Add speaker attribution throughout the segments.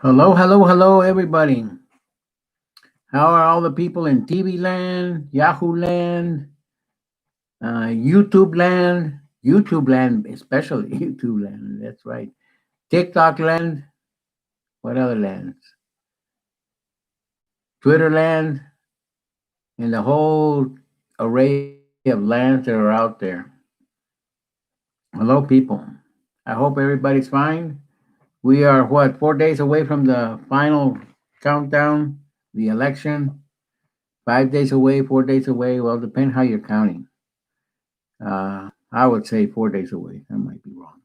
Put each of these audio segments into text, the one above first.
Speaker 1: Hello, hello, hello, everybody. How are all the people in TV land, Yahoo land, YouTube land, especially YouTube land? That's right. TikTok land, what other lands? Twitter land, and the whole array of lands that are out there. Hello, people. I hope everybody's fine. We are, what, 4 days away from the final countdown, the election. 5 days away, 4 days away. Well, depend how you're counting. I would say 4 days away. I might be wrong.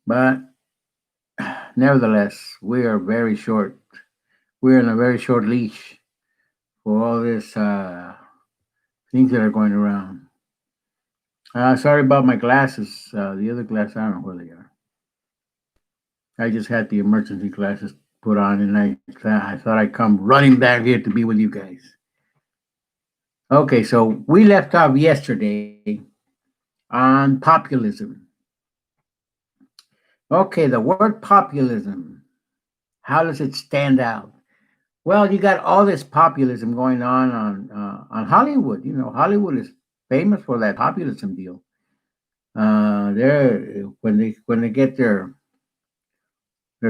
Speaker 1: But nevertheless, we are very short. We're in a very short leash for all this things that are going around. Sorry about my glasses. The other glasses, I don't know where they are. I just had the emergency glasses put on, and I thought I'd come running back here to be with you guys. Okay, so we left off yesterday on populism. Okay, the word populism. How does it stand out? Well, you got all this populism going on Hollywood. You know, Hollywood is famous for that populism deal. They're when they get their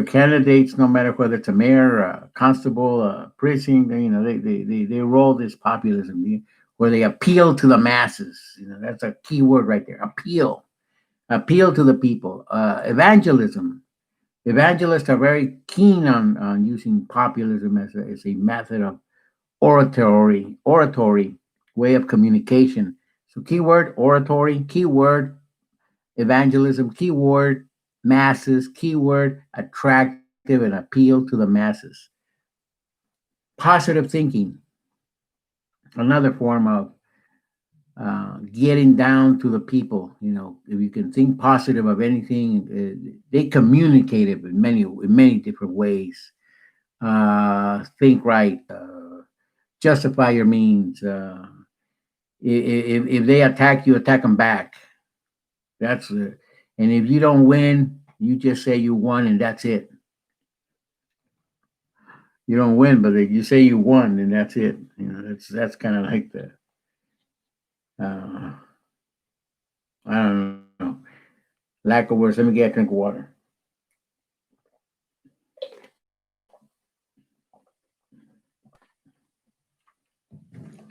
Speaker 1: candidates, no matter whether it's a mayor, a constable, a precinct, they roll this populism where they appeal to the masses. You know, that's a key word right there. Appeal to the people. Evangelism. Evangelists are very keen on using populism as a method of oratory way of communication. So keyword oratory, keyword evangelism, keyword masses, keyword attractive and appeal to the masses. Positive thinking, another form of getting down to the people. You know, if you can think positive of anything, they communicate it in many different ways. Think right, justify your means. If they attack you, attack them back. And if you don't win, you just say you won, and that's it. You don't win, but if you say you won, and that's it. You know, that's kind of like the uh, I don't know, lack of words. Let me get a drink of water.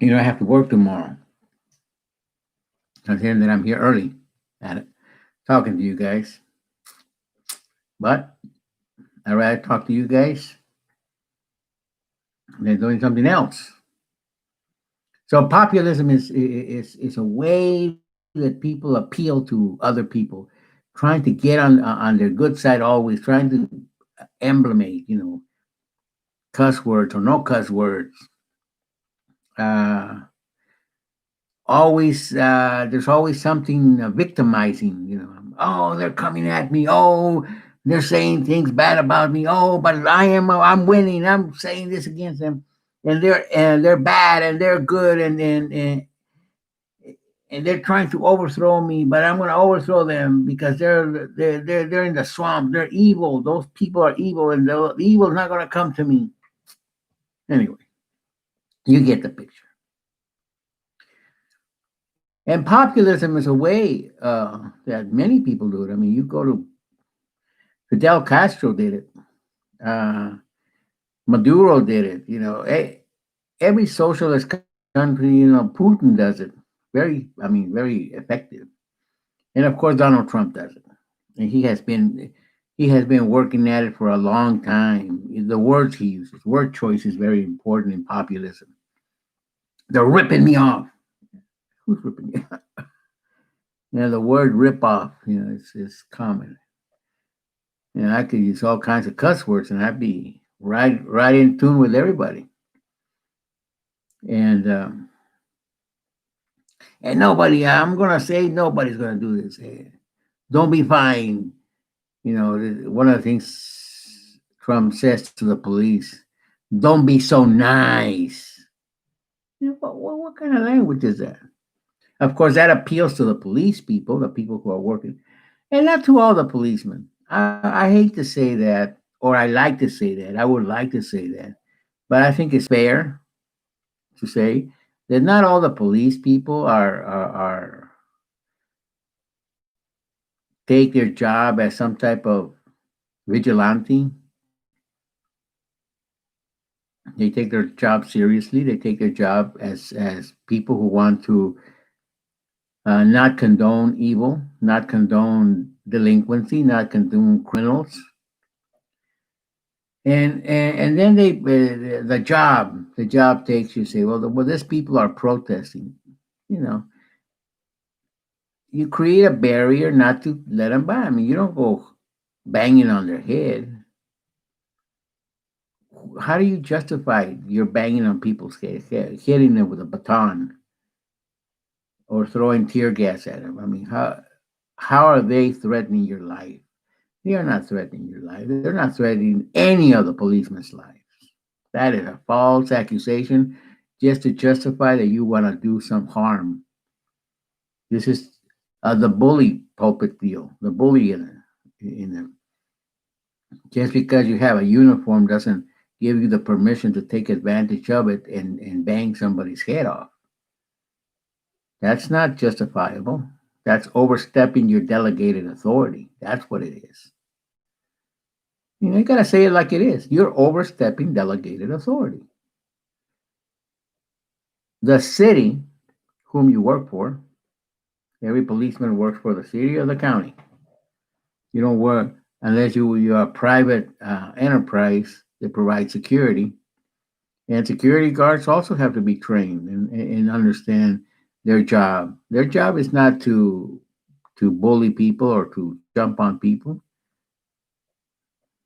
Speaker 1: You know, I have to work tomorrow. Considering that I'm here early at it, talking to you guys. But I'd rather talk to you guys than doing something else. So populism is a way that people appeal to other people, trying to get on their good side always, trying to emblemate, cuss words or no cuss words. Uh, always there's always something victimizing. Oh, they're coming at me. Oh, they're saying things bad about me. Oh, but I'm winning. I'm saying this against them, and they're bad and they're good and they're trying to overthrow me, but I'm going to overthrow them because they're in the swamp. They're evil. Those people are evil, and the evil's not going to come to me. Anyway, you get the picture. And populism is a way that many people do it. I mean, you go to Fidel Castro did it. Uh, Maduro did it. Every socialist country, Putin does it. Very effective. And of course, Donald Trump does it. And he has been working at it for a long time. The words he uses, word choice is very important in populism. They're ripping me off. Who's ripping me off? The word rip off, it's common. I could use all kinds of cuss words and I'd be right in tune with everybody. And nobody, I'm gonna say nobody's gonna do this. Don't be fine. One of the things Trump says to the police, don't be so nice. What kind of language is that? Of course, that appeals to the police people, the people who are working, and not to all the policemen. I hate to say that or I like to say that. I would like to say that, but I think it's fair to say that not all the police people are take their job as some type of vigilante. They take their job seriously. They take their job as people who want to not condone evil, not condone delinquency, not condone criminals. And then the job takes you say, well, these people are protesting. You know, you create a barrier not to let them by. I mean, you don't go banging on their head. How do you justify you're banging on people's head, hitting them with a baton or throwing tear gas at them? I mean, how are they threatening your life? They are not threatening your life. They're not threatening any of the policemen's lives. That is a false accusation just to justify that you want to do some harm. This is the bully pulpit deal, the bully in them. Just because you have a uniform doesn't give you the permission to take advantage of it and bang somebody's head off. That's not justifiable. That's overstepping your delegated authority. That's what it is. You got to say it like it is. You're overstepping delegated authority. The city whom you work for, every policeman works for the city or the county. You don't work unless you're a private enterprise that provides security. And security guards also have to be trained and understand their job. Their job is not to bully people or to jump on people.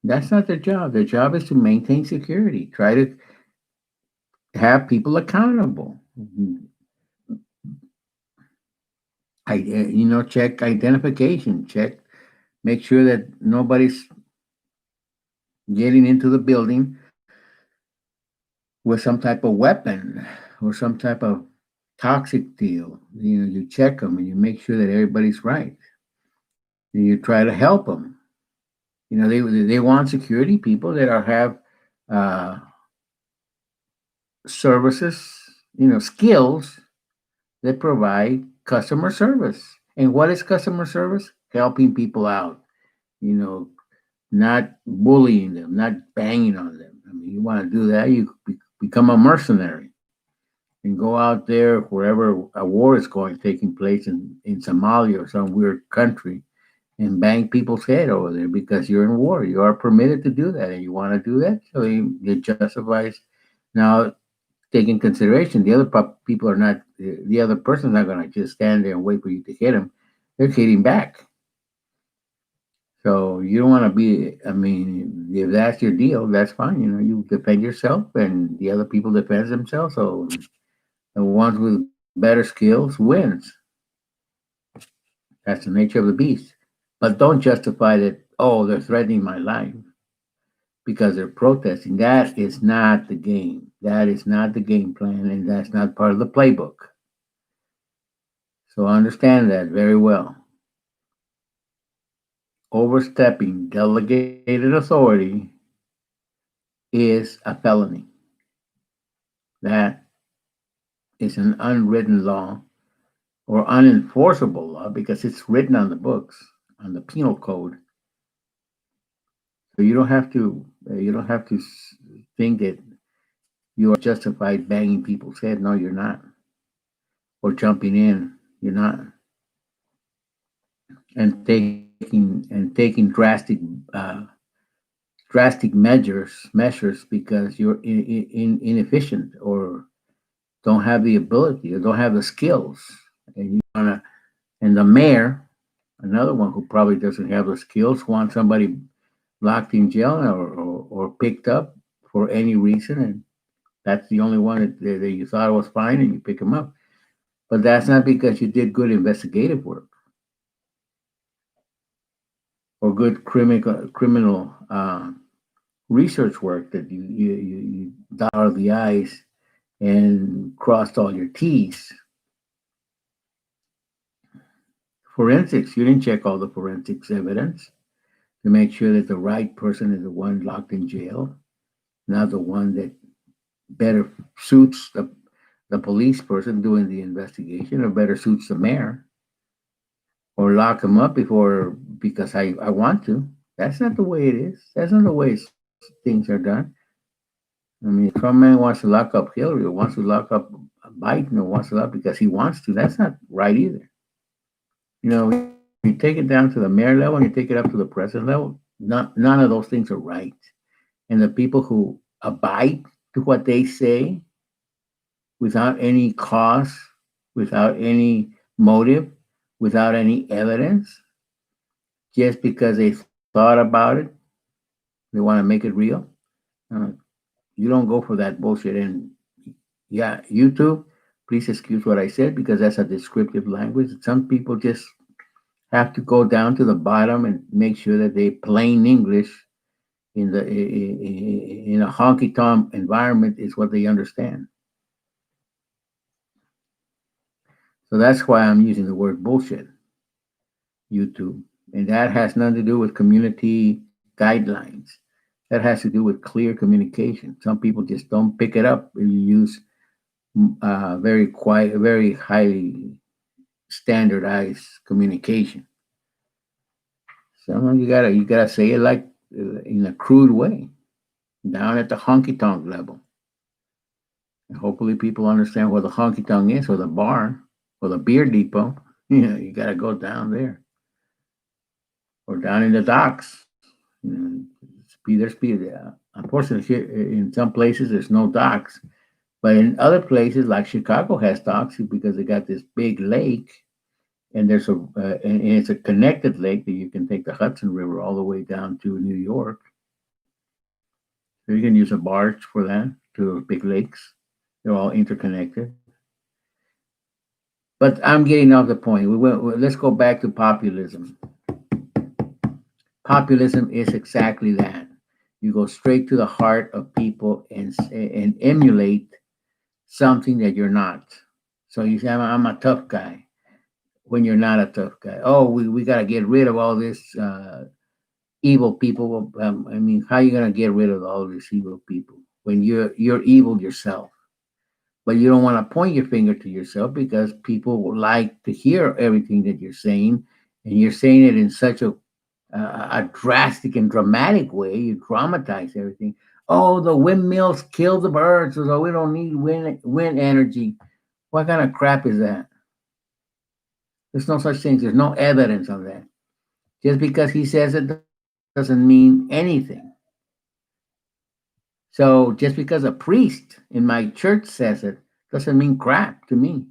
Speaker 1: That's not their job. Their job is to maintain security, try to have people accountable. Check identification, make sure that nobody's getting into the building with some type of weapon or some type of toxic deal. You check them and you make sure that everybody's right. And you try to help them. They want security people that have uh, services, skills that provide customer service. And what is customer service? Helping people out. You know, not bullying them, not banging on them. I mean, you want to do that, you become a mercenary and go out there wherever a war is taking place in Somalia or some weird country and bang people's head over there because you're in war. You are permitted to do that, and you want to do that, so it justifies. Now, take in consideration the other people are not. The other person's not going to just stand there and wait for you to hit them. They're hitting back. So you don't want to be. I mean, if that's your deal, that's fine. You defend yourself, and the other people defend themselves. So the ones with better skills wins. That's the nature of the beast. But don't justify that. Oh, they're threatening my life because they're protesting. That is not the game. That is not the game plan, and that's not part of the playbook. So understand that very well. Overstepping delegated authority is a felony. That is an unwritten law or unenforceable law because it's written on the books, on the penal code. So you don't have to think that you are justified banging people's head. No, you're not. Or jumping in. You're not. And taking drastic measures because you're inefficient or don't have the ability or don't have the skills. And you wanna and the mayor, another one who probably doesn't have the skills, wants somebody locked in jail or picked up for any reason, and that's the only one that you thought was fine, and you pick them up. But that's not because you did good investigative work or good criminal research work that you dotted the I's and crossed all your T's. Forensics, you didn't check all the forensics evidence. to make sure that the right person is the one locked in jail, not the one that better suits the police person doing the investigation or better suits the mayor or lock him up before because I want to. That's not the way it is. That's not the way things are done. I mean, if Trump man wants to lock up Hillary or wants to lock up Biden or wants to lock because he wants to, that's not right either. You know, when you take it down to the mayor level and you take it up to the president level, none of those things are right. And the people who abide to what they say without any cause, without any motive, without any evidence, just because they thought about it, they want to make it real. Uh, you don't go for that bullshit. And yeah, YouTube, please excuse what I said because that's a descriptive language. Some people just have to go down to the bottom and make sure that they plain English in a honky tonk environment is what they understand. So that's why I'm using the word bullshit, YouTube. And that has nothing to do with community guidelines. That has to do with clear communication. Some people just don't pick it up. You use very quiet, very highly standardized communication. So you gotta say it like in a crude way, down at the honky tonk level. And hopefully, people understand what the honky tonk is, or the bar, or the beer depot. You gotta go down there, or down in the docks. There's speed. Unfortunately, here in some places there's no docks, but in other places like Chicago has docks because they got this big lake, and and it's a connected lake that you can take the Hudson River all the way down to New York. So you can use a barge for that to those big lakes. They're all interconnected. But I'm getting off the point. Let's go back to populism. Populism is exactly that. You go straight to the heart of people and emulate something that you're not. So you say, I'm a tough guy when you're not a tough guy. Oh, we got to get rid of all this evil people. I mean, how are you going to get rid of all these evil people when you're evil yourself? But you don't want to point your finger to yourself because people like to hear everything that you're saying, and you're saying it in such a drastic and dramatic way. You dramatize everything. Oh, the windmills kill the birds, so we don't need wind energy. What kind of crap is that? There's no such thing. There's no evidence of that. Just because he says it doesn't mean anything. So just because a priest in my church says it doesn't mean crap to me.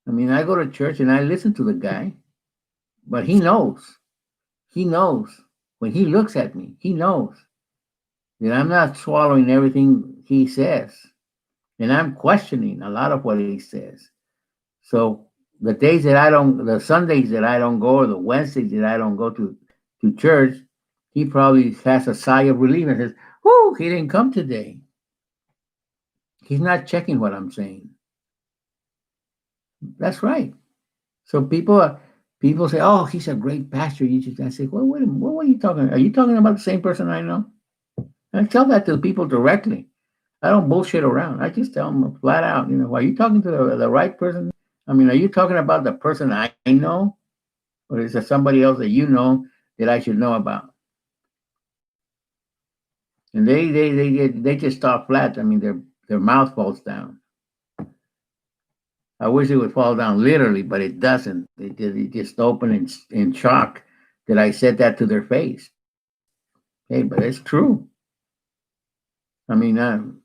Speaker 1: I mean, I go to church and I listen to the guy, but he knows. He knows. When he looks at me, he knows that I'm not swallowing everything he says. And I'm questioning a lot of what he says. So the Sundays that I don't go, or the Wednesdays that I don't go to church, he probably has a sigh of relief and says, "Whoo, he didn't come today." He's not checking what I'm saying. That's right. So people say, "Oh, he's a great pastor." You just I say, "Well, wait a minute. What are you talking? Are you talking about the same person I know?" And I tell that to the people directly. I don't bullshit around. I just tell them flat out. Are you talking to the right person? I mean, are you talking about the person I know, or is there somebody else that you know that I should know about? And they just stop flat. I mean, their mouth falls down. I wish it would fall down literally, but it doesn't. It just open in shock that I said that to their face. Hey, but it's true. I mean,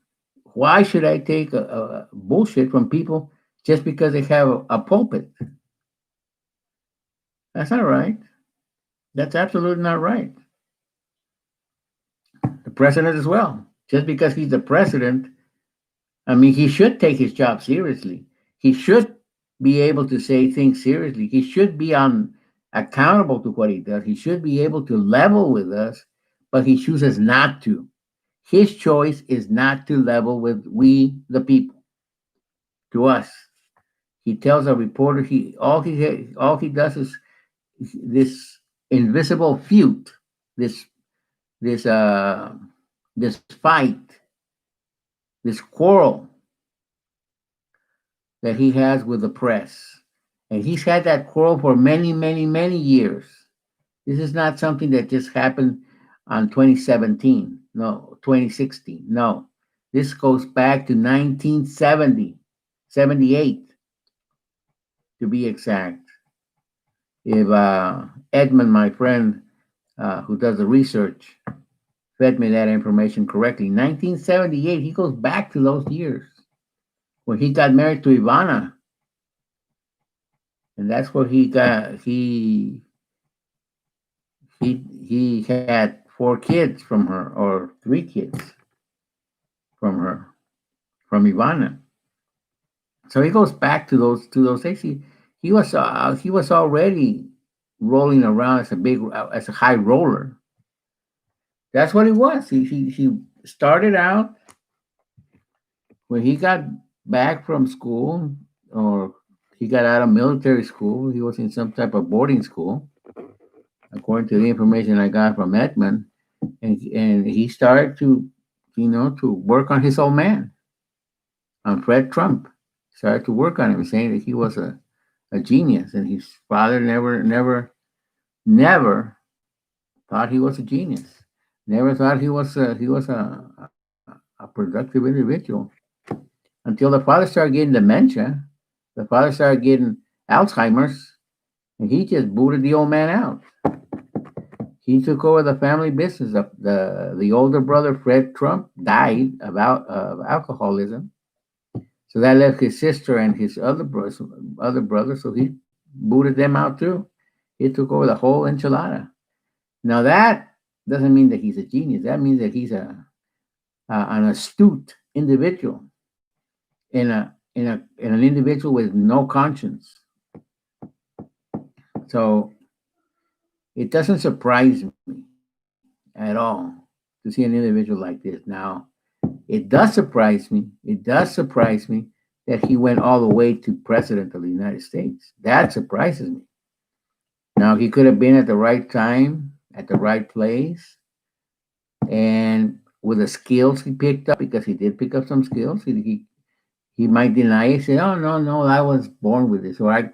Speaker 1: why should I take a bullshit from people just because they have a pulpit? That's not right. That's absolutely not right. The president as well. Just because he's the president, I mean, he should take his job seriously. He should be able to say things seriously. He should be on accountable to what he does. He should be able to level with us, but he chooses not to. His choice is not to level with we, the people, to us. He tells a reporter he all he does is this. invisible feud, this this uh this fight, this quarrel that he has with the press. And he's had that quarrel for many, many, many years. This is not something that just happened on 2017, no, 2016, no. This goes back to 1970, 78 to be exact. If Edmund, my friend, who does the research, fed me that information correctly, 1978, he goes back to those years when he got married to Ivana, and that's where he had 4 kids from her, or 3 kids from her, from Ivana. So he goes back to those days. He was already rolling around as a high roller. That's what he was. He started out when he got back from school, or he got out of military school. He was in some type of boarding school, according to the information I got from Edmund, and he started to, to work on his old man, on Fred Trump. Started to work on him, saying that he was a genius, and his father never thought he was a genius. Never thought he was a productive individual until the father started getting dementia. The father started getting Alzheimer's, and he just booted the old man out. He took over the family business. The older brother, Fred Trump, died of alcoholism. So that left his sister and his other brothers. So he booted them out too. He took over the whole enchilada. Now that doesn't mean that he's a genius. That means that he's an astute individual, in an individual with no conscience. So it doesn't surprise me at all to see an individual like this. Now, it does surprise me. It does surprise me that he went all the way to president of the United States. That surprises me. Now, he could have been at the right time, at the right place, and with the skills he picked up, because he did pick up some skills. He might deny it, say, "Oh no, no, I was born with this," or I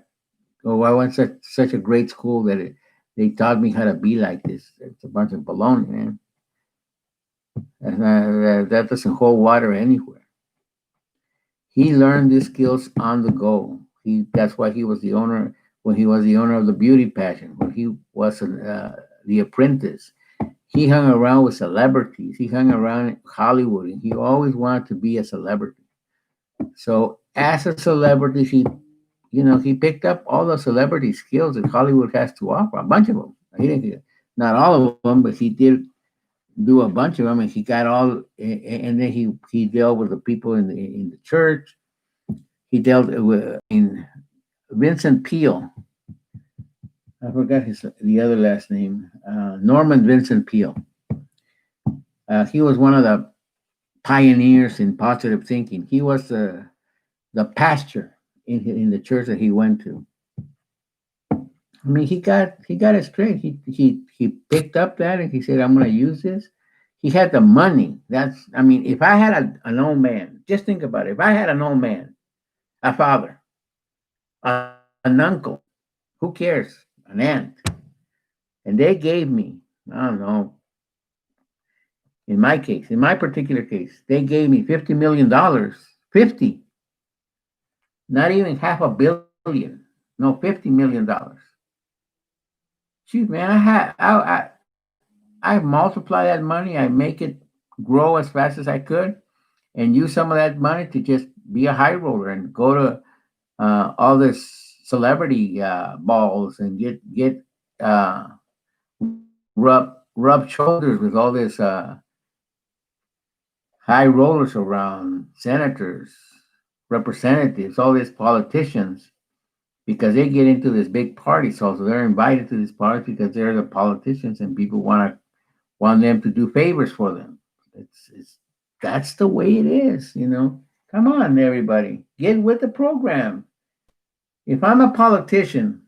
Speaker 1: went such a great school that they taught me how to be like this. It's a bunch of baloney, man. That doesn't hold water anywhere. He learned these skills on the go. That's why he was the owner when he was the owner of the beauty pageant. When he was the apprentice, he hung around with celebrities. He hung around Hollywood, and he always wanted to be a celebrity. So as a celebrity, he picked up all the celebrity skills that Hollywood has to offer. A bunch of them. He didn't, not all of them, but he did do a bunch of them, and he got all. And then he dealt with the people in the church. He dealt with Vincent Peale. I forgot the other last name. Norman Vincent Peale. He was one of the pioneers in positive thinking. He was the pastor in the church that he went to. I mean, he got it straight. He picked up that, and he said, "I'm going to use this." He had the money. I mean, if I had an old man, just think about it. If I had an old man, a father, an uncle, who cares? An aunt, and they gave me, I don't know, in my particular case, they gave me $50 million. 50, not even half a billion. No, $50 million. Shoot, man, I multiply that money. I make it grow as fast as I could, and use some of that money to just be a high roller and go to all this celebrity balls, and get uh, rub shoulders with all this high rollers around, senators, representatives, all these politicians, because they get into this big party. So they're invited to this party because they're the politicians, and people want them to do favors for them. It's That's the way it is. Come on, everybody, get with the program. If I'm a politician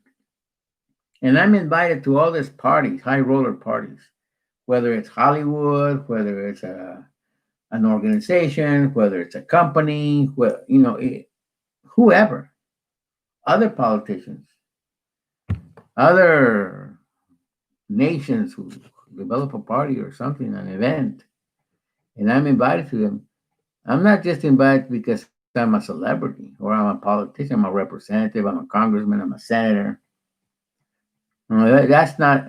Speaker 1: And I'm invited to all these parties, high roller parties, whether it's Hollywood, whether it's an organization, whether it's a company, whoever, other politicians, other nations who develop a party or something, an event, and I'm invited to them. I'm not just invited because I'm a celebrity or I'm a politician, I'm a representative, I'm a congressman, I'm a senator. No, that's not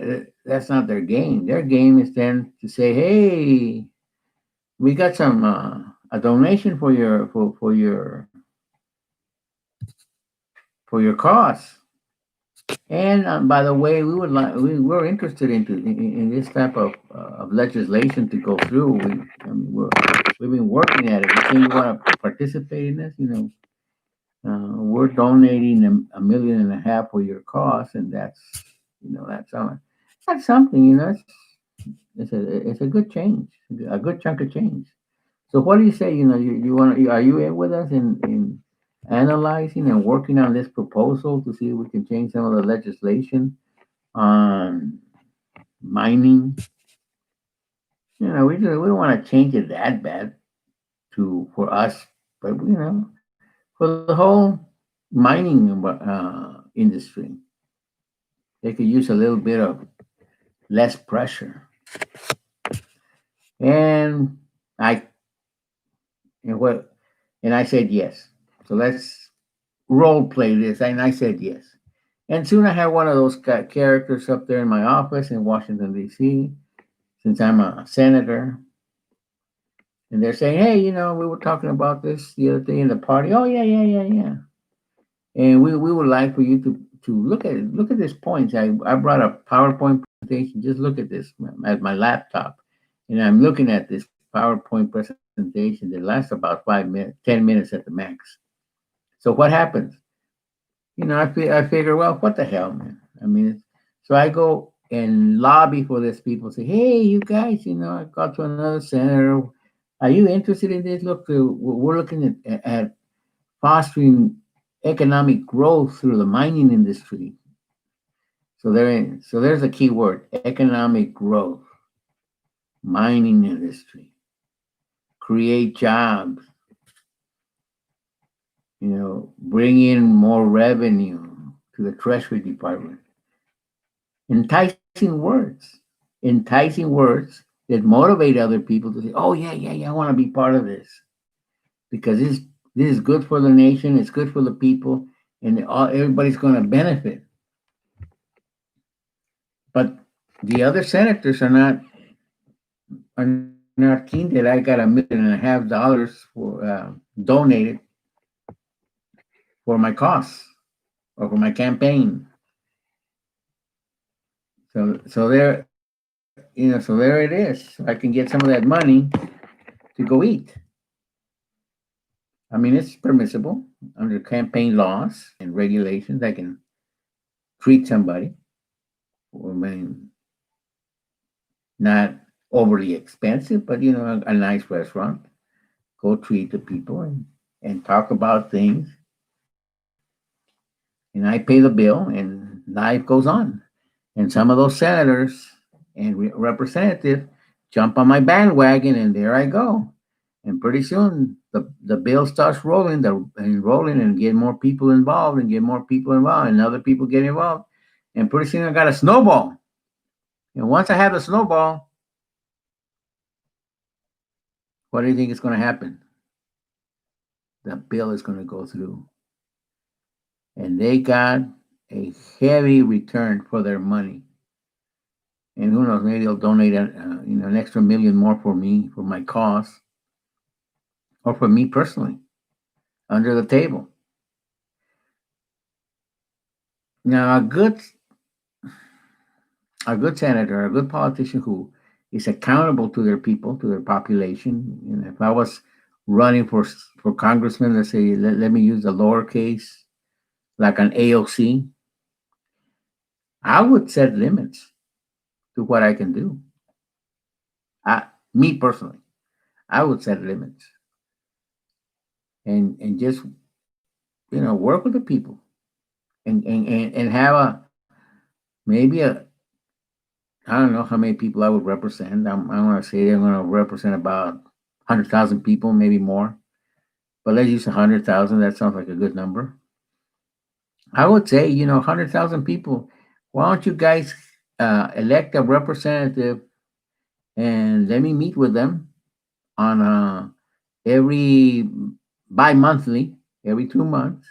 Speaker 1: their game. Their game is then to say, "Hey, we got some a donation for your cause." And by the way, we're interested in this type of legislation to go through. We've been working at it. You think you want to participate in this? We're donating $1.5 million for your cause, and that's something. It's a good change, a good chunk of change. So what do you say? Are you in with us in analyzing and working on this proposal to see if we can change some of the legislation on mining? We don't want to change it that bad to for us, but for the whole mining industry, they could use a little bit of less pressure. And I and what and I said yes. So let's role play this, and I said yes. And soon I had one of those characters up there in my office in Washington D.C. Since I'm a senator, and they're saying, "Hey, we were talking about this the other day in the party. Oh yeah, yeah, yeah, yeah. And we would like for you to look at this points. I brought a PowerPoint presentation. Just look at this at my laptop, and I'm looking at this PowerPoint presentation that lasts about 5 minutes, 10 minutes at the max. So what happens? I figure, well, what the hell, man? I mean, so I go and lobby for these people. Say, hey, you guys, I got to another senator. Are you interested in this? Look, we're looking at fostering economic growth through the mining industry. So there's a key word: economic growth, mining industry, create jobs. Bring in more revenue to the Treasury Department. Enticing words, enticing words that motivate other people to say, "Oh yeah, yeah, yeah, I want to be part of this because this is good for the nation, it's good for the people, and everybody's going to benefit." But the other senators are not keen that I got $1.5 million for donated for my costs or for my campaign. So there it is. I can get some of that money to go eat. I mean, it's permissible under campaign laws and regulations. I can treat somebody, I mean, not overly expensive, but a nice restaurant. Go treat the people and talk about things. And I pay the bill, and life goes on. And some of those senators and representatives jump on my bandwagon, and there I go. And pretty soon the bill starts rolling and get more people involved and get more people involved and other people get involved. And pretty soon I got a snowball. And once I have a snowball, what do you think is going to happen? The bill is going to go through. And they got a heavy return for their money. And who knows, maybe they'll donate an extra million more for me, for my cause, or for me personally, under the table. Now, a good senator, a good politician who is accountable to their people, to their population. If I was running for congressman, let's say, let me use the lowercase, like an AOC, I would set limits to what I can do. Me personally, I would set limits and just work with the people and have a maybe I don't know how many people I would represent. I'm going to say I'm going to represent about 100,000 people, maybe more. But let's use 100,000. That sounds like a good number. I would say, 100,000 people. Why don't you guys elect a representative and let me meet with them on every bi-monthly, every 2 months,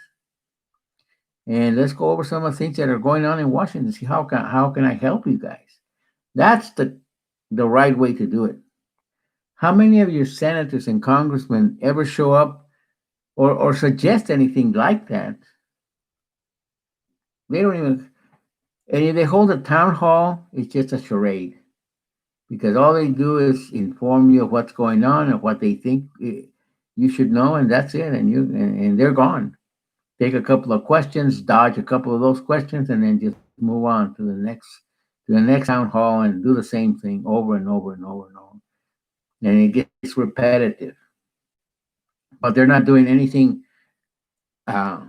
Speaker 1: and let's go over some of the things that are going on in Washington. See how can I help you guys? That's the right way to do it. How many of your senators and congressmen ever show up or suggest anything like that? They don't even. And if they hold a town hall, it's just a charade because all they do is inform you of what's going on and what they think you should know, and that's it. And they're gone. Take a couple of questions, dodge a couple of those questions, and then just move on to the next town hall and do the same thing over and over and over and over. And it gets repetitive. But they're not doing anything uh,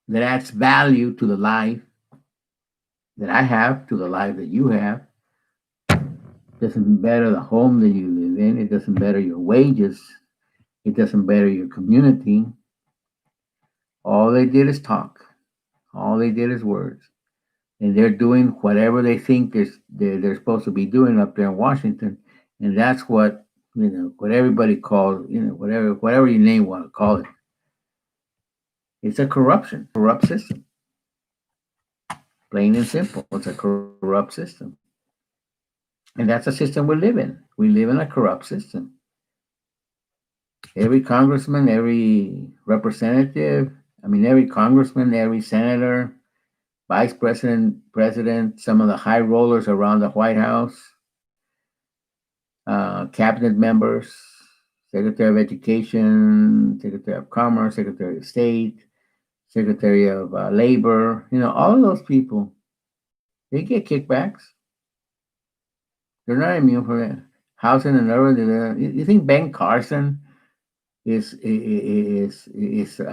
Speaker 1: that adds value to the life that I have, to the life that you have. It doesn't better the home that you live in. It doesn't better your wages. It doesn't better your community. All they did is talk. All they did is words. And they're doing whatever they think they're supposed to be doing up there in Washington. And that's what everybody calls, whatever you name want to call it. It's a corrupt system. Plain and simple. It's a corrupt system. And that's a system we live in. We live in a corrupt system. Every congressman, every representative, every congressman, every senator, vice president, some of the high rollers around the White House, cabinet members, secretary of education, secretary of commerce, secretary of state, secretary of labor, all of those people, they get kickbacks. They're not immune from it. Housing and urban. You think Ben Carson is a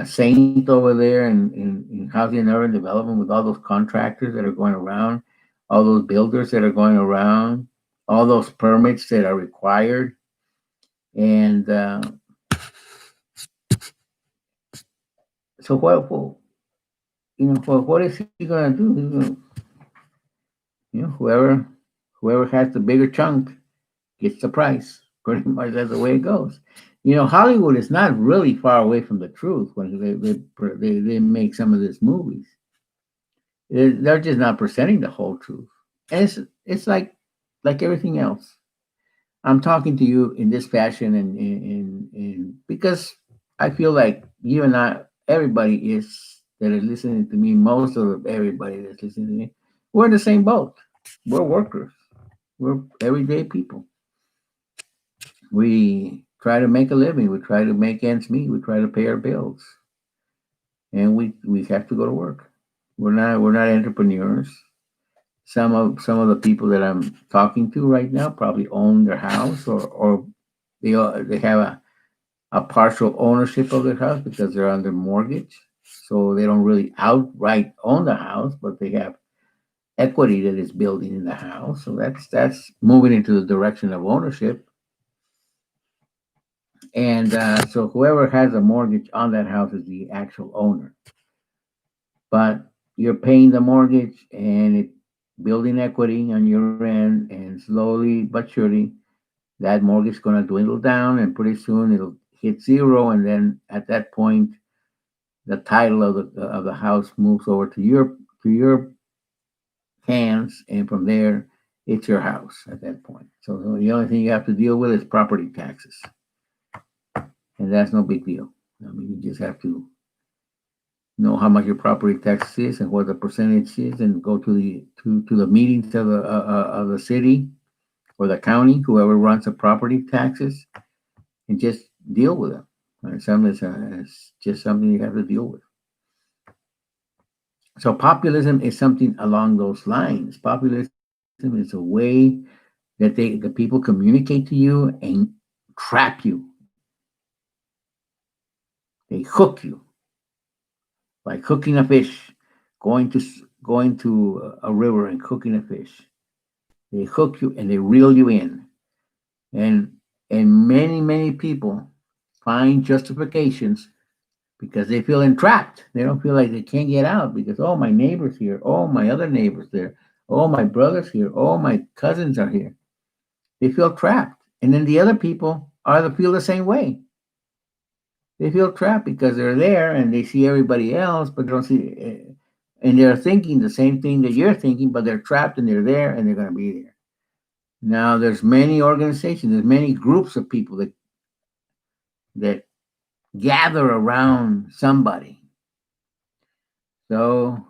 Speaker 1: saint over there in housing and urban development with all those contractors that are going around, all those builders that are going around, all those permits that are required, and so what is he gonna do? Whoever has the bigger chunk gets the price. Pretty much that's the way it goes. Hollywood is not really far away from the truth when they make some of these movies. They're just not presenting the whole truth. And it's like everything else. I'm talking to you in this fashion, and because I feel like you and I, everybody that is listening to me, most of everybody that's listening to me, we're in the same boat. We're workers. We're everyday people. We try to make a living. We try to make ends meet. We try to pay our bills, and we have to go to work. We're not entrepreneurs. Some of the people that I'm talking to right now probably own their house, or they have a partial ownership of their house because they're under mortgage, so they don't really outright own the house, but they have equity that is building in the house. So that's moving into the direction of ownership. And so whoever has a mortgage on that house is the actual owner. But you're paying the mortgage and it building equity on your end, and slowly but surely that mortgage is going to dwindle down, and pretty soon it'll hit zero, and then at that point the title of the house moves over to your hands, and from there it's your house at that point. So the only thing you have to deal with is property taxes, and that's no big deal. You just have to know how much your property tax is and what the percentage is, and go to the meetings of the city or the county, whoever runs the property taxes, and just deal with them. It's just something you have to deal with. So populism is something along those lines. Populism is a way that the people communicate to you and trap you. They hook you like hooking a fish, going to going to a river and cooking a fish. They hook you and they reel you in. And many people find justifications because they feel entrapped. They don't feel like they can't get out because oh my neighbor's here, oh my other neighbor's there, oh my brother's here, oh my cousins are here. They feel trapped. And then the other people are the feel the same way. They feel trapped because they're there and they see everybody else, but they don't see, and they're thinking the same thing that you're thinking, but they're trapped and they're there and they're going to be there. Now, there's many organizations, there's many groups of people that gather around somebody. So,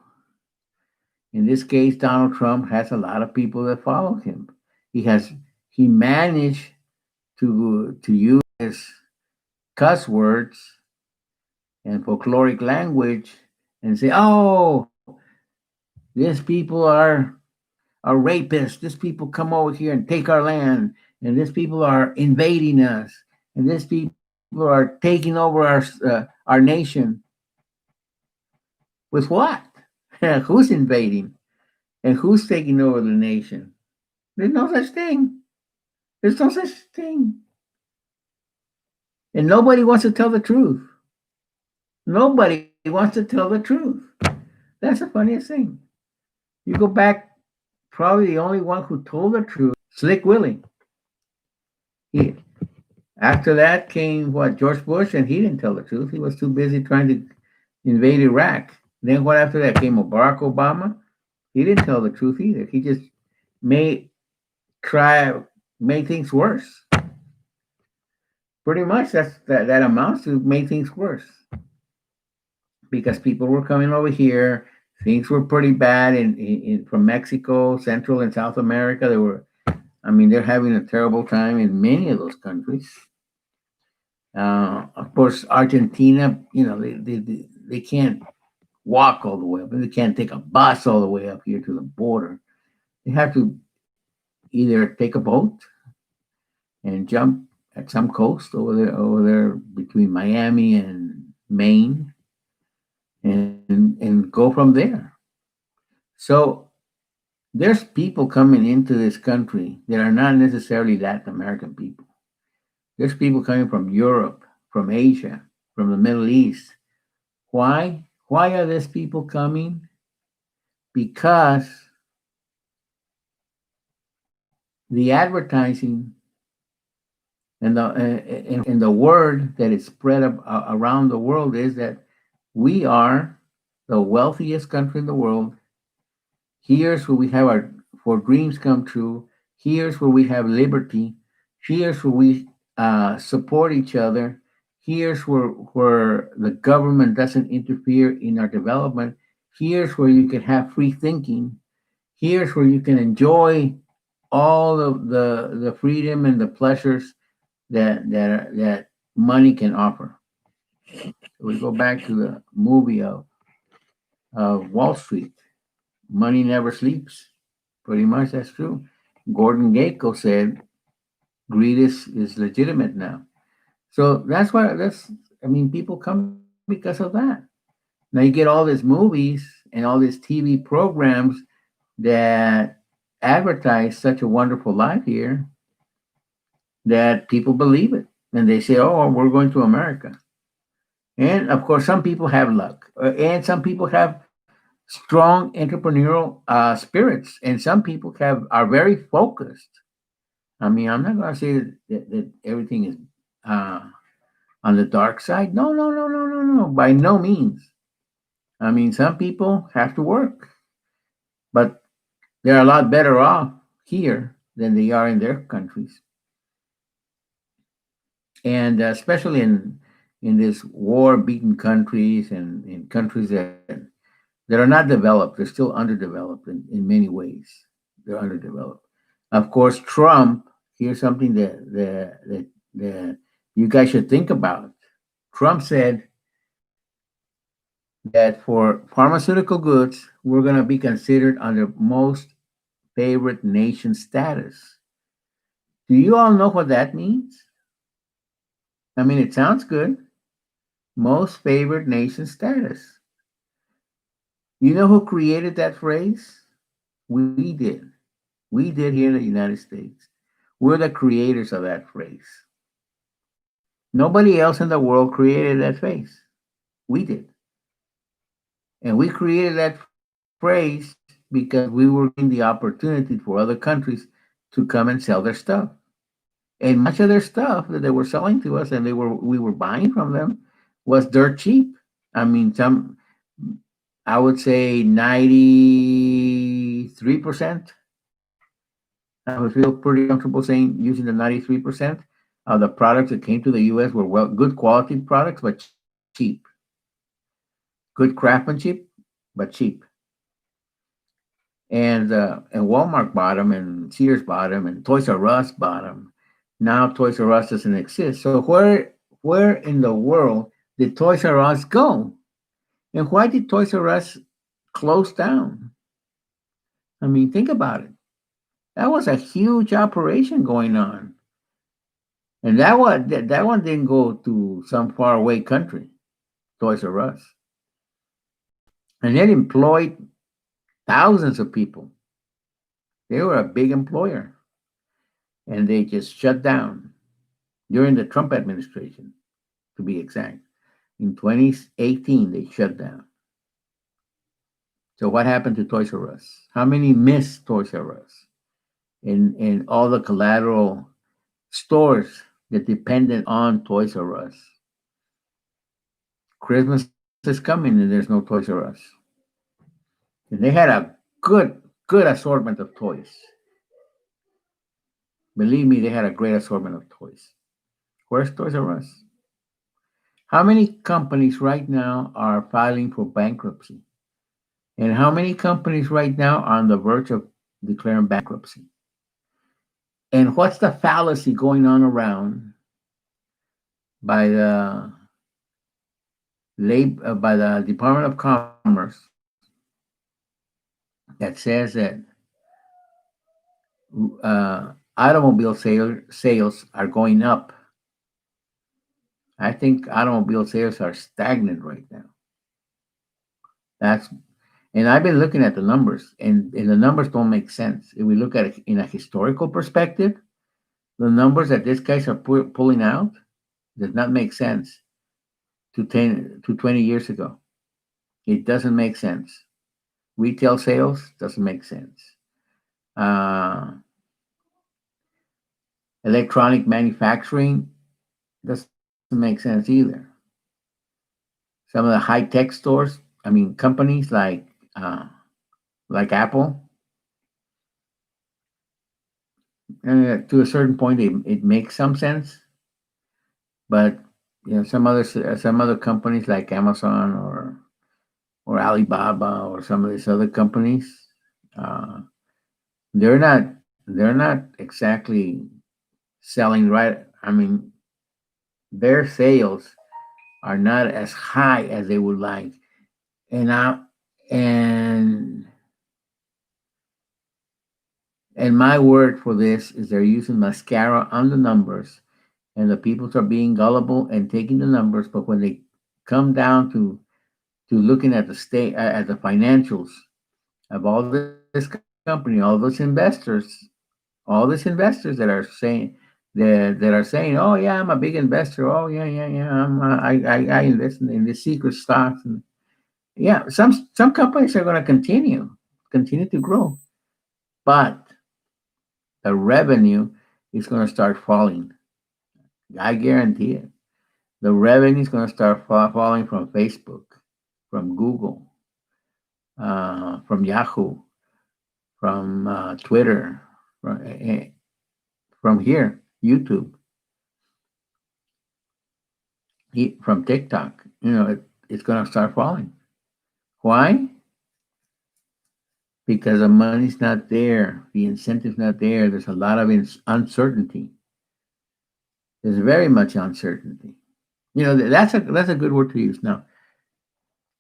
Speaker 1: in this case, Donald Trump has a lot of people that follow him. He has he managed to use his cuss words and folkloric language and say, "Oh, these people are rapists. These people come over here and take our land, and these people are invading us, and these people are taking over our nation." With what? Who's invading and who's taking over the nation? There's no such thing. There's no such thing, and nobody wants to tell the truth. Nobody wants to tell the truth. That's the funniest thing. You go back, probably the only one who told the truth, Slick Willie. He, after that came what George Bush, and he didn't tell the truth. He was too busy trying to invade Iraq. Then what after that came Barack Obama. He didn't tell the truth either. He just made try make things worse. Pretty much that amounts to make things worse because people were coming over here. Things were pretty bad from Mexico, Central and South America. I mean, they're having a terrible time in many of those countries. Of course, Argentina, they can't walk all the way up, and they can't take a bus all the way up here to the border. They have to either take a boat and jump at some coast over there between Miami and Maine, and go from there. So there's people coming into this country that are not necessarily Latin American people. There's people coming from Europe, from Asia, from the Middle East. Why? Why are these people coming? Because the advertising and the word that is spread around the world is that we are the wealthiest country in the world. Here's where we have our for dreams come true. Here's where we have liberty. Here's where we support each other. Here's where the government doesn't interfere in our development. Here's where you can have free thinking. Here's where you can enjoy all of the freedom and the pleasures that money can offer. We go back to the movie of Wall Street. Money never sleeps. Pretty much that's true. Gordon Gekko said greed is legitimate now. So I mean people come because of that. Now you get all these movies and all these TV programs that advertise such a wonderful life here that people believe it. And they say, oh, we're going to America. And of course, some people have luck, and some people have strong entrepreneurial spirits, and some people are very focused. I mean, I'm not going to say that everything is uh, on the dark side. No, no, no, no, no, no. By no means. I mean, some people have to work, but they're a lot better off here than they are in their countries, and especially in these war-beaten countries and in countries that are not developed. They're still underdeveloped in many ways. They're underdeveloped. Of course, Trump. Here's something that you guys should think about. Trump said that for pharmaceutical goods, we're going to be considered under most favorite nation status. Do you all know what that means? I mean, it sounds good. Most favored nation status. You know who created that phrase? We did. We did here in the United States. We're the creators of that phrase. Nobody else in the world created that phrase. We did. And we created that phrase because we were giving the opportunity for other countries to come and sell their stuff. And much of their stuff that they were selling to us and we were buying from them was dirt cheap. I mean, some I would say 93%. I would feel pretty comfortable saying using the 93% of the products that came to the US were good quality products, but cheap. Good craftsmanship, but cheap. And Walmart bought them, and Sears bought them, and Toys R Us bought them. Now Toys R Us doesn't exist. So where in the world did Toys R Us go? And why did Toys R Us close down? I mean, think about it. That was a huge operation going on, and that one didn't go to some faraway country. Toys R Us, and it employed thousands of people. They were a big employer, and they just shut down during the Trump administration, to be exact. In 2018, they shut down. So what happened to Toys R Us? How many missed Toys R Us in all the collateral stores that depended on Toys R Us? Christmas is coming and there's no Toys R Us. And they had a good assortment of toys. Believe me, they had a great assortment of toys. Where's Toys R Us? How many companies right now are filing for bankruptcy? And how many companies right now are on the verge of declaring bankruptcy? And what's the fallacy going on around by the by the Department of Commerce that says that automobile sales are going up? I think automobile sales are stagnant right now. That's and I've been looking at the numbers, and the numbers don't make sense. If we look at it in a historical perspective, the numbers that these guys are pulling out does not make sense to 10 to 20 years ago. It doesn't make sense. Retail sales doesn't make sense. Uh, Electronic manufacturing doesn't make sense either. Some of the high tech stores, I mean, companies like Apple, to a certain point, it makes some sense, but some other companies like Amazon or Alibaba or some of these other companies, uh, they're not exactly selling right. I mean, their sales are not as high as they would like. And I and and my word for this is they're using mascara on the numbers, and the people are being gullible and taking the numbers. But when they come down to looking at the state at the financials of all this company, all these investors that are saying, "Oh yeah, I'm a big investor. Oh yeah, yeah, yeah. I invest in the secret stocks." And yeah, some companies are going to continue to grow, but the revenue is going to start falling. I guarantee it. The revenue is going to start falling from Facebook, from Google, from Yahoo, from Twitter, from, from here, YouTube, from TikTok. It's going to start falling. Why? Because the money's not there, the incentive's not there. There's a lot of uncertainty. There's very much uncertainty. That's a good word to use. Now,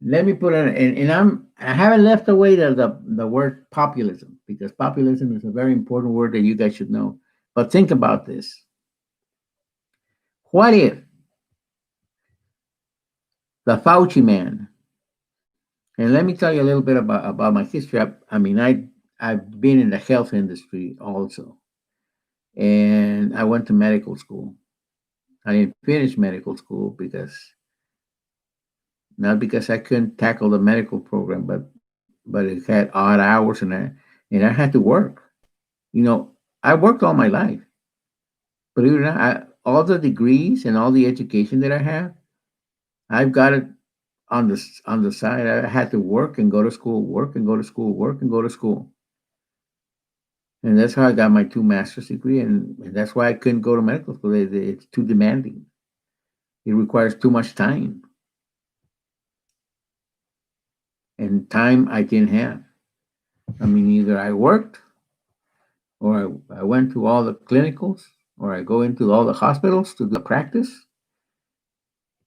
Speaker 1: let me put it, and I haven't left away the word populism, because populism is a very important word that you guys should know. But think about this: what if the Fauci man And let me tell you a little bit about my history. I mean, I've been in the health industry also, and I went to medical school. I didn't finish medical school because not because I couldn't tackle the medical program, but it had odd hours, and I had to work. You know, I worked all my life. Believe it or not, all the degrees and all the education that I have, I've got it on the side. I had to work and go to school, work and go to school, work and go to school, and that's how I got my two master's degree. And that's why I couldn't go to medical school. It's too demanding. It requires too much time, and time I didn't have. I mean, either I worked or I went to all the clinicals or I go into all the hospitals to do the practice,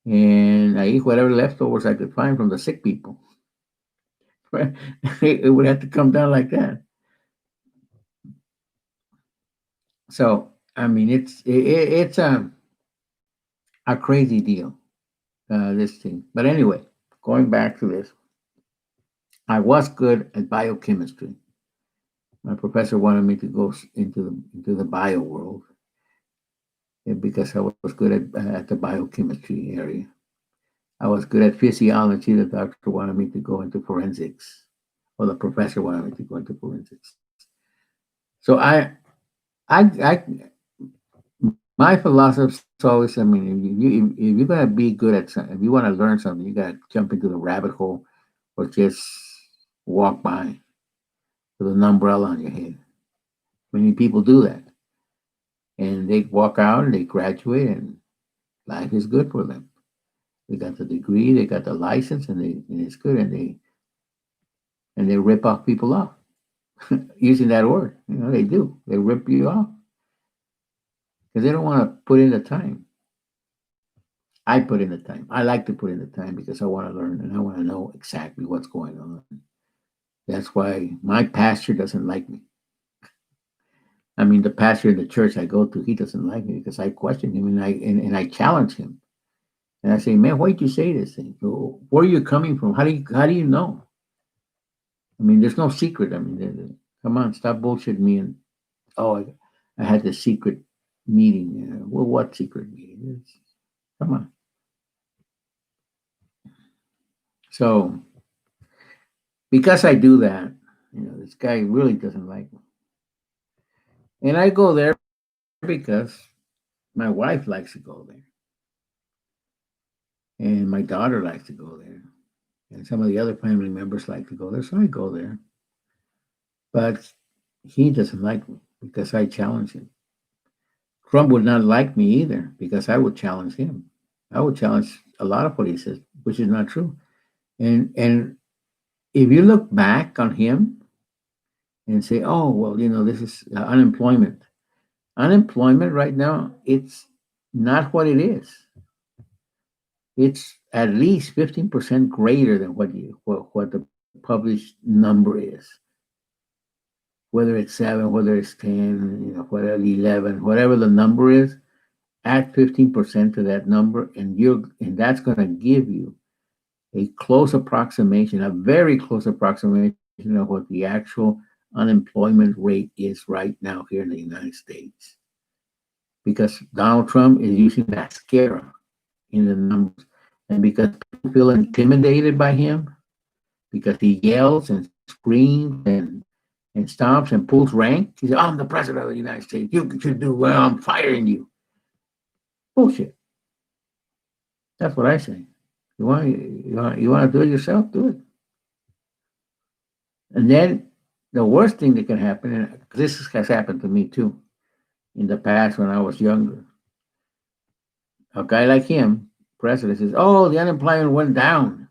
Speaker 1: and I eat whatever leftovers I could find from the sick people. It would have to come down like that. So I mean, it's a crazy deal, this thing. But anyway, going back to this, I was good at biochemistry. My professor wanted me to go into the bio world, because I was good at the biochemistry area. I was good at physiology. The doctor wanted me to go into forensics, or the professor wanted me to go into forensics. So I my philosophy is always, I mean, if you're gonna be good at something, if you want to learn something, you gotta jump into the rabbit hole, or just walk by with an umbrella on your head. Many people do that, and they walk out and they graduate, and life is good for them. They got the degree, they got the license, and it's good, and they rip off people off using that word. You know, they do. They rip you off because they don't want to put in the time. I put in the time. I like to put in the time because I want to learn and I want to know exactly what's going on. That's why my pastor doesn't like me. I mean, the pastor in the church I go to, he doesn't like me because I question him, and I challenge him. And I say, man, why did you say this thing? Where are you coming from? How do you know? I mean, there's no secret. I mean, come on, stop bullshitting me. And oh, I had this secret meeting. Well, what secret meeting? Come on. So because I do that, this guy really doesn't like me, and I go there because my wife likes to go there, and my daughter likes to go there, and some of the other family members like to go there, so I go there. But he doesn't like me because I challenge him. Trump would not like me either because I would challenge him. I would challenge a lot of what he says, which is not true. And if you look back on him and say, oh well, this is unemployment. Unemployment right now, it's not what it is. It's at least 15% greater than what the published number is. Whether it's 7, whether it's 10, whatever 11, whatever the number is, add 15% to that number, and that's going to give you a close approximation, a very close approximation of what the actual unemployment rate is right now here in the United States. Because Donald Trump is using that scare in the numbers. And because people feel intimidated by him, because he yells and screams and stomps and pulls rank, he says, I'm the president of the United States. You should do well. I'm firing you. Bullshit. That's what I say. You want to do it yourself? Do it. And then the worst thing that can happen, and this has happened to me too in the past when I was younger. A guy like him, president, says, "Oh, the unemployment went down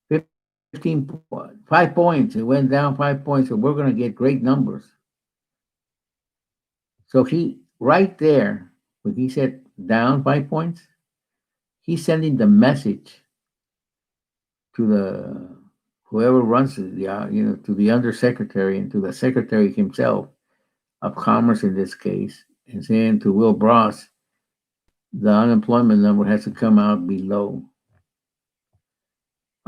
Speaker 1: 5 points. It went down 5 points, so we're going to get great numbers." So he, right there, when he said down 5 points, he's sending the message to the whoever runs to the undersecretary and to the secretary himself of commerce in this case, and saying to Will Bross, the unemployment number has to come out below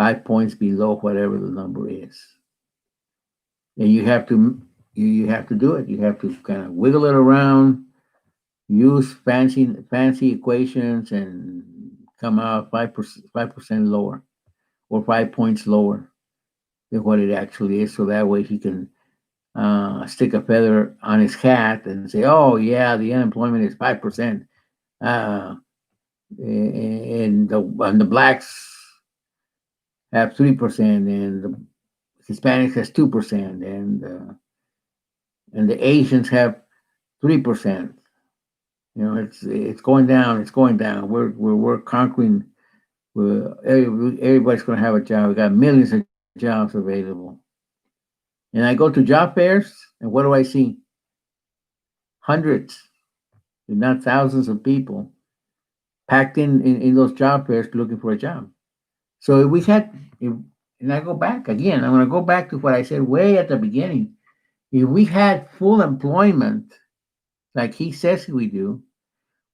Speaker 1: 5 points below whatever the number is, and you have to do it. You have to kind of wiggle it around, use fancy equations, and come out 5% lower, or 5 points lower than what it actually is. So that way he can stick a feather on his hat and say, "Oh yeah, the unemployment is 5%." Uh, and the blacks have 3%, and the Hispanics has 2%, and the Asians have 3%. It's going down. It's going down. We're conquering. Everybody's going to have a job. We got millions of jobs available. And I go to job fairs, and what do I see? Hundreds, if not thousands, of people packed in those job fairs looking for a job. So if we had, if, and I go back again, I'm going to go back to what I said way at the beginning. If we had full employment, like he says we do,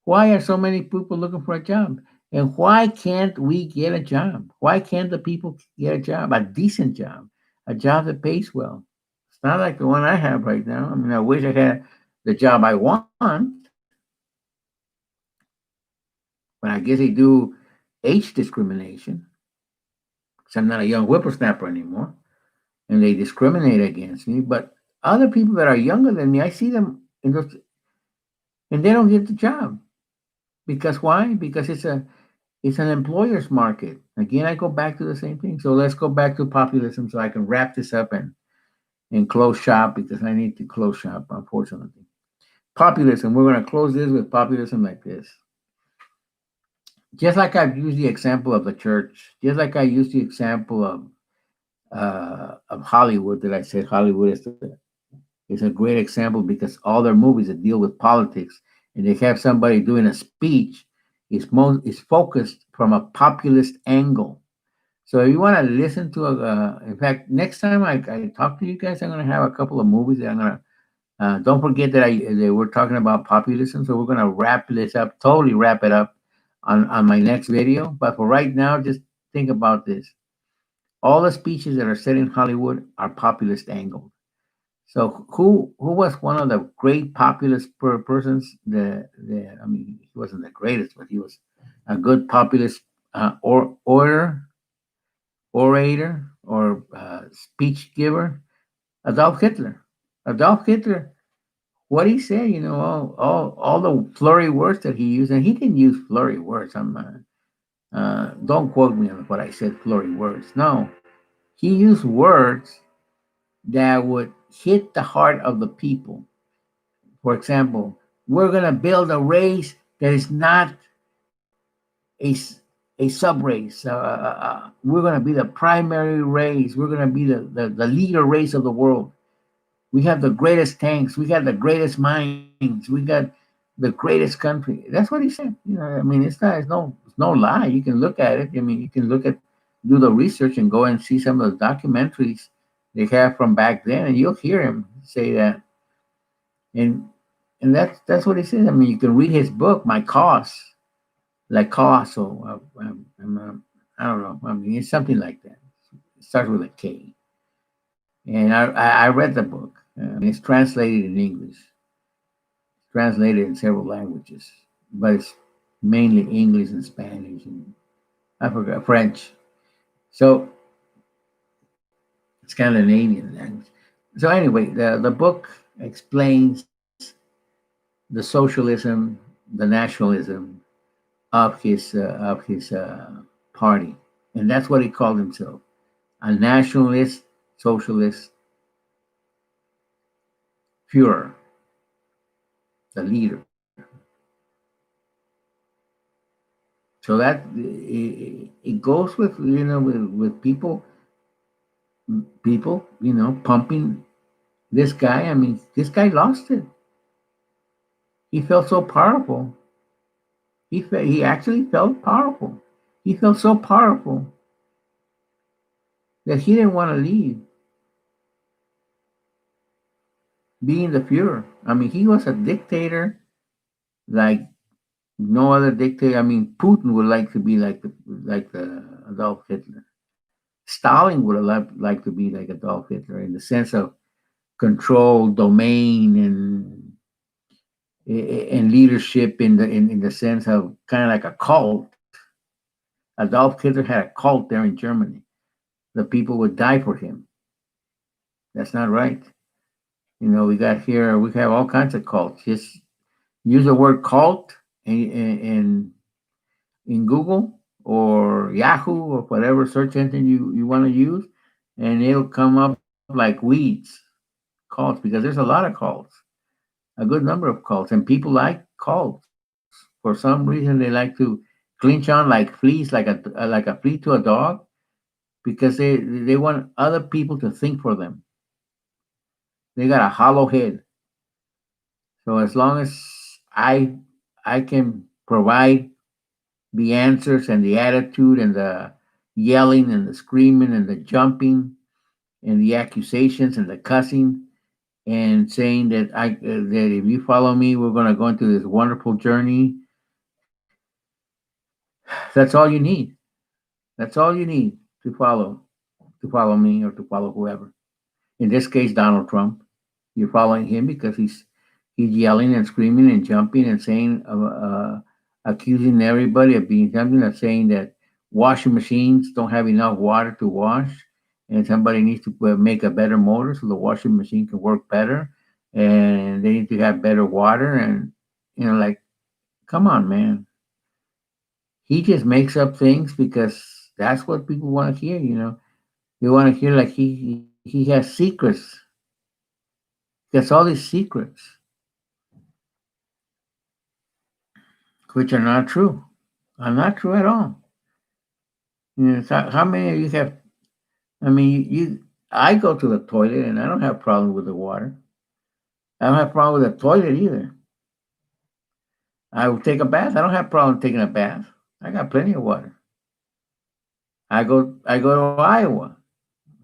Speaker 1: why are so many people looking for a job? And why can't we get a job? Why can't the people get a job, a decent job, a job that pays well? It's not like the one I have right now. I mean, I wish I had the job I want, but I guess they do age discrimination, because I'm not a young whippersnapper anymore, and they discriminate against me. But other people that are younger than me, I see them in those, and they don't get the job. Because why? Because it's an employer's market. Again, I go back to the same thing. So let's go back to populism so I can wrap this up and close shop, because I need to close shop, unfortunately. Populism, we're going to close this with populism like this. Just like I've used the example of the church, just like I used the example of Hollywood, that I said Hollywood is a great example, because all their movies that deal with politics, and they have somebody doing a speech, is focused from a populist angle. So if you want to listen to in fact, next time I talk to you guys, I'm going to have a couple of movies that I'm going to. Don't forget that we're talking about populism, so we're going to wrap this up, totally wrap it up on my next video. But for right now, just think about this: all the speeches that are said in Hollywood are populist angled. So who was one of the great populist persons? I mean, he wasn't the greatest, but he was a good populist orator, or speech giver. Adolf Hitler. Adolf Hitler. What he said, all the flurry words that he used, and he didn't use flurry words. Don't quote me on what I said. Flurry words. No, he used words that would hit the heart of the people. For example, we're going to build a race that is not a, a sub race. We're going to be the primary race. We're going to be the leader race of the world. We have the greatest tanks. We got the greatest minds. We got the greatest country. That's what he said. I mean, it's no lie. You can look at it. I mean, you can do the research and go and see some of the documentaries they have from back then, and you'll hear him say that. And that's what he says. I mean, you can read his book, My Cause, like Colosso. I don't know. I mean, it's something like that. It starts with a K. And I read the book. I mean, it's translated in English, translated in several languages, but it's mainly English and Spanish, and I forgot French. So Scandinavian language. So anyway, the book explains the socialism, the nationalism of his party, and that's what he called himself: a nationalist, socialist Führer, the leader. So that it goes with with people pumping this guy. I mean, this guy lost it. He felt so powerful. He actually felt powerful. He felt so powerful that he didn't want to leave being the Führer. I mean, he was a dictator like no other dictator. I mean, Putin would like to be like the Adolf Hitler. Stalin would have liked to be like Adolf Hitler in the sense of control, domain, and leadership in the sense of kind of like a cult. Adolf Hitler had a cult there in Germany. The people would die for him. That's not right. We have all kinds of cults. Just use the word cult in Google or Yahoo or whatever search engine you want to use, and it'll come up like weeds, cults, because there's a lot of cults, a good number of cults, and people like cults. For some reason, they like to clinch on like fleas, like a flea to a dog, because they want other people to think for them. They got a hollow head. So as long as I can provide the answers and the attitude and the yelling and the screaming and the jumping and the accusations and the cussing and saying that if you follow me, we're going to go into this wonderful journey. That's all you need. That's all you need to follow me or to follow whoever. In this case, Donald Trump. You're following him because he's yelling and screaming and jumping and saying, accusing everybody of being something, of saying that washing machines don't have enough water to wash, and somebody needs to make a better motor so the washing machine can work better, and they need to have better water, and like, come on, man. He just makes up things because that's what people want to hear. They want to hear like he has secrets. He has all these secrets, which are not true. Are not true at all. So how many of you have? I mean, I go to the toilet and I don't have a problem with the water. I don't have a problem with the toilet either. I will take a bath. I don't have a problem taking a bath. I got plenty of water. I go to Iowa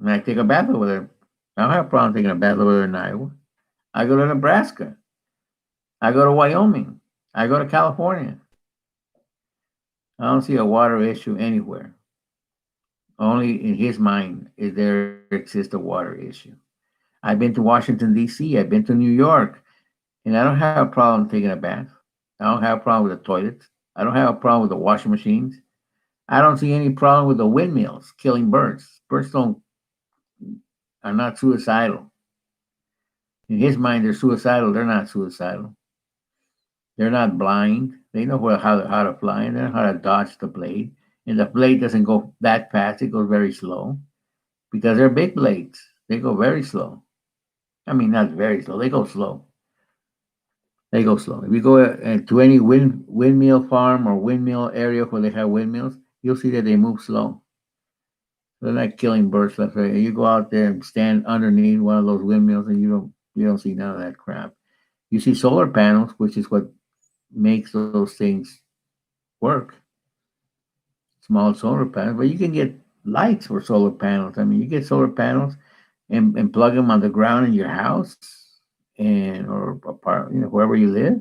Speaker 1: and I take a bath over there. I don't have a problem taking a bath over there in Iowa. I go to Nebraska. I go to Wyoming. I go to California. I don't see a water issue anywhere. Only in his mind is there exists a water issue. I've been to Washington D.C. I've been to New York, and I don't have a problem taking a bath. I don't have a problem with the toilets. I don't have a problem with the washing machines. I don't see any problem with the windmills killing birds. Birds don't are not suicidal. In his mind, they're suicidal. They're not suicidal. They're not blind. They know how to fly and they know how to dodge the blade. And the blade doesn't go that fast. It goes very slow because they're big blades. They go very slow. I mean, not very slow. They go slow. They go slow. If you go to any windmill farm or windmill area where they have windmills, you'll see that they move slow. They're not killing birds left. Right. You go out there and stand underneath one of those windmills, and you don't see none of that crap. You see solar panels, which is what makes those things work. Small solar panels, but you can get lights for solar panels. I mean, you get solar panels and plug them on the ground in your house and or apart, wherever you live,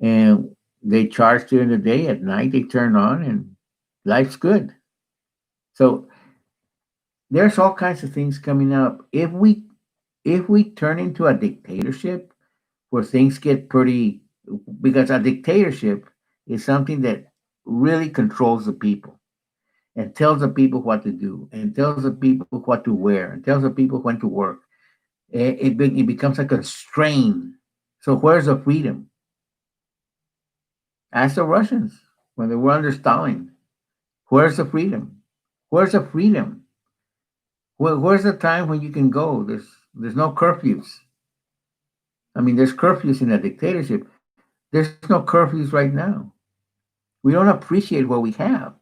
Speaker 1: and they charge during the day. At night, they turn on, and life's good. So there's all kinds of things coming up. If we turn into a dictatorship where things get pretty, because a dictatorship is something that really controls the people and tells the people what to do and tells the people what to wear and tells the people when to work. It becomes a constraint. So where's the freedom? Ask the Russians when they were under Stalin. Where's the freedom? Where's the freedom? Where's the time when you can go? There's no curfews. I mean, there's curfews in a dictatorship. There's no curfews right now. We don't appreciate what we have,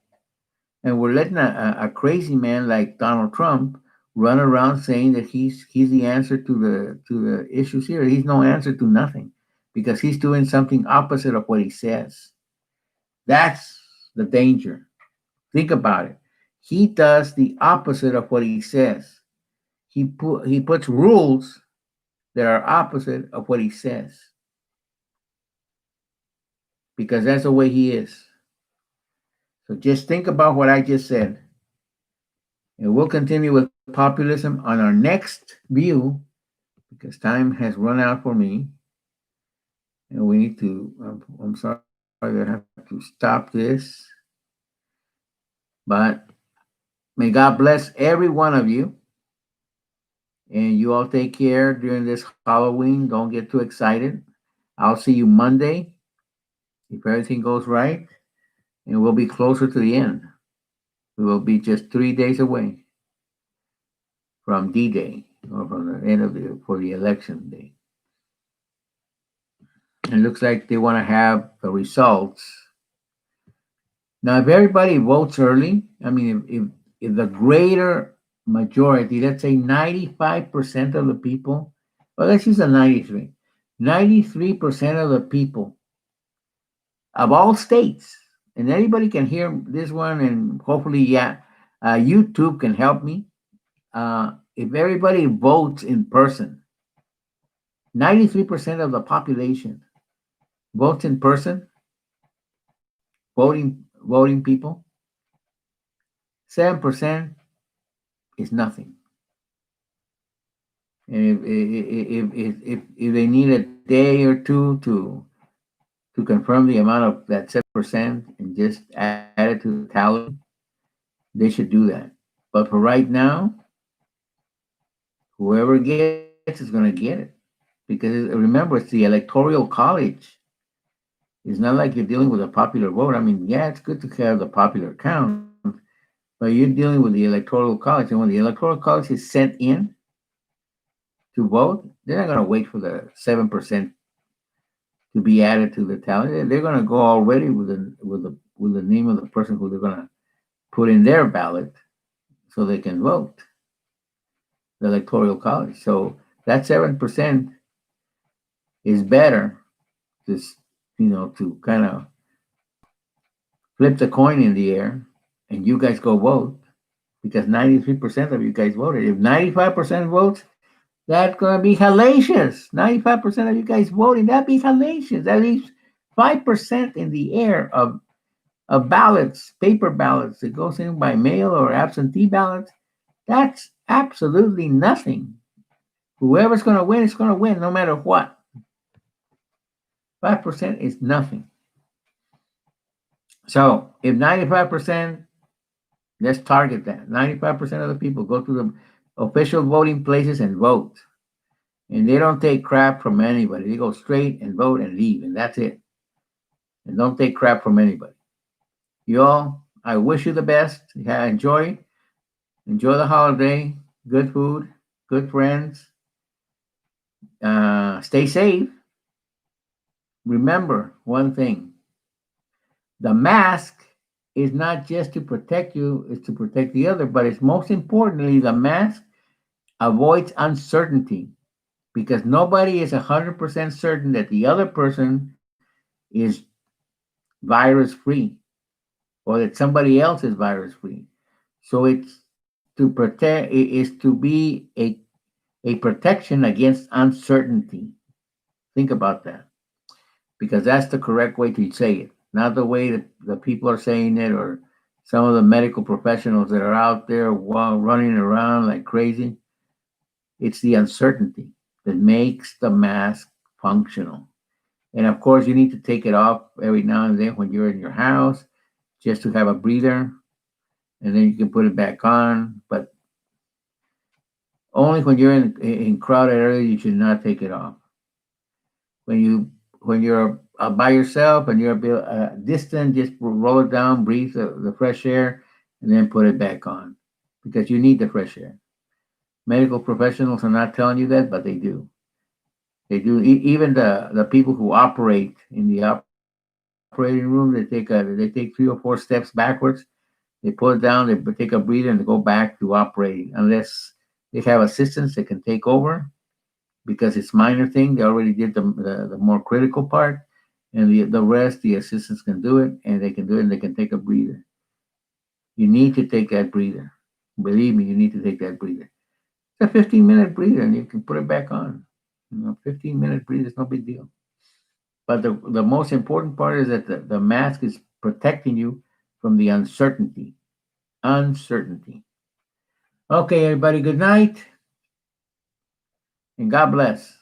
Speaker 1: and we're letting a crazy man like Donald Trump run around saying that he's the answer to the issues here. He's no answer to nothing because he's doing something opposite of what he says. That's the danger. Think about it. He does the opposite of what he says. He puts rules that are opposite of what he says because that's the way he is. So just think about what I just said. And we'll continue with populism on our next view because time has run out for me. And we need to, I'm sorry that I have to stop this, but may God bless every one of you. And you all take care during this Halloween. Don't get too excited. I'll see you Monday if everything goes right. And we'll be closer to the end. We will be just 3 days away from D Day or from the end of for the election day. It looks like they want to have the results. Now, if everybody votes early, I mean, if the greater majority, let's say 95% of the people, well, let's use a 93, 93% of the people of all states, and anybody can hear this one, and hopefully, yeah, YouTube can help me. If everybody votes in person, 93% of the population votes in person, voting people, 7% is nothing. And if they need a day or two to confirm the amount of that 7% and just add it to the tally, they should do that. But for right now, whoever gets is going to get it. Because remember, it's the electoral college. It's not like you're dealing with a popular vote. I mean, yeah, it's good to have the popular count, but you're dealing with the electoral college. And when the electoral college is sent in to vote, they're not going to wait for the 7% to be added to the tally. They're going to go already with the name of the person who they're going to put in their ballot so they can vote. The electoral college. So that 7% is better to to kind of flip the coin in the air and you guys go vote because 93% of you guys voted. If 95% votes, that's going to be hellacious. 95% of you guys voting, that'd be hellacious. That leaves 5% in the air of ballots, paper ballots that goes in by mail or absentee ballots. That's absolutely nothing. Whoever's going to win is going to win no matter what. 5% is nothing. So if 95%, let's target that. 95% of the people go to the official voting places and vote. And they don't take crap from anybody. They go straight and vote and leave, and that's it. And don't take crap from anybody. You all, I wish you the best. Yeah, enjoy the holiday. Good food, good friends. Stay safe. Remember one thing: the mask is not just to protect you; it's to protect the other. But it's most importantly, the mask avoids uncertainty because nobody is 100% certain that the other person is virus free or that somebody else is virus free. So it's to protect, it is to be a protection against uncertainty. Think about that because that's the correct way to say it, not the way that the people are saying it or some of the medical professionals that are out there while running around like crazy. It's the uncertainty that makes the mask functional. And of course, you need to take it off every now and then when you're in your house just to have a breather, and then you can put it back on. But only when you're in crowded areas, you should not take it off. When you're by yourself and you're a bit distant, just roll it down, breathe the fresh air, and then put it back on because you need the fresh air. Medical professionals are not telling you that, but they do. They do. Even the people who operate in the operating room, they take 3 or 4 steps backwards. They put it down. They take a breather and they go back to operating, unless they have assistants that can take over because it's minor thing. They already did the more critical part, and the rest the assistants can do it, and they can do it, and they can take a breather. You need to take that breather. Believe me, you need to take that breather. It's a 15-minute breather, and you can put it back on. 15-minute breather is no big deal. But the most important part is that the mask is protecting you from the uncertainty. Uncertainty. Okay, everybody, good night and God bless.